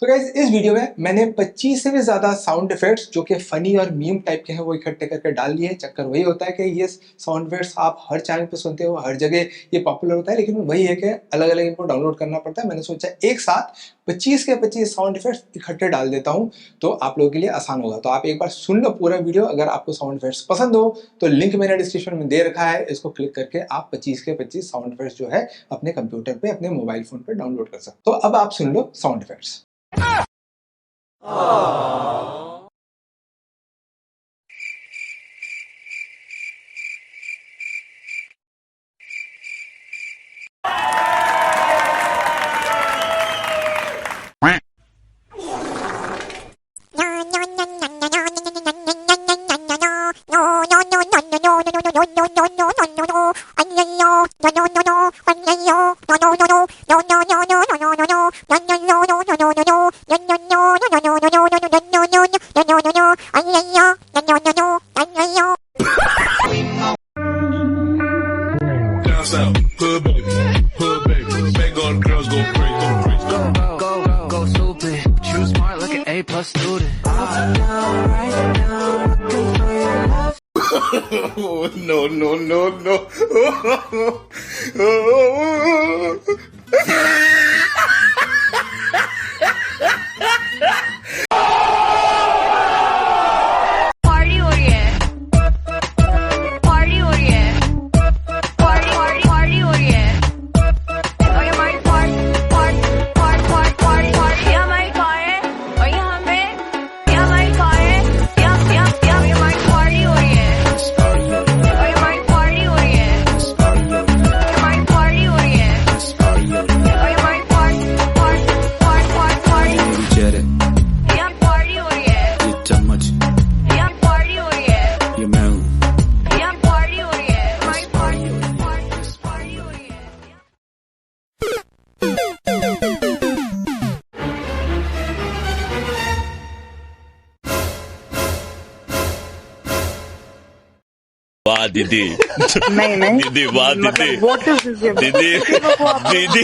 तो गाइज इस वीडियो में मैंने 25 से भी ज्यादा साउंड इफेक्ट्स जो कि फनी और मीम टाइप के हैं वो इकट्ठे करके डाल लिए हैं। चक्कर वही होता है कि ये साउंड इफेक्ट्स आप हर चैनल पे सुनते हो, हर जगह ये पॉपुलर होता है, लेकिन वही है कि अलग अलग इनको डाउनलोड करना पड़ता है। मैंने सोचा एक साथ 25 के 25 साउंड इफेक्ट्स इकट्ठे डाल देता हूँ तो आप लोगों के लिए आसान होगा। तो आप एक बार सुन लो पूरा वीडियो। अगर आपको साउंड इफेक्ट्स पसंद हो तो लिंक मैंने डिस्क्रिप्शन में दे रखा है, इसको क्लिक करके आप 25 के 25 साउंड इफेक्ट्स जो है अपने कंप्यूटर पे, अपने मोबाइल फोन पे डाउनलोड कर सकते हो। तो अब आप सुन लो sound effects. Hood baby, make all the girls go crazy. Go stupid, but you smart like an A+ student. Oh, no. Party हो रही है, party हो रही है, party हो रही है। और ये हमारी party ये हमारी कार है और यहाँ पे ये हमारी कार है, ये हमारी party हो रही है और ये हमारी party हो रही है, ये हमारी party हो रही है और ये हमारी party Get it, यहाँ party हो रही है, you too much, यहाँ party हो रही है, you man. यहाँ party हो रही है, हमारी party हो रही है। वाह दीदी, नहीं दीदी वाह दीदी, मतलब व्हाट इज दिस दीदी, दीदी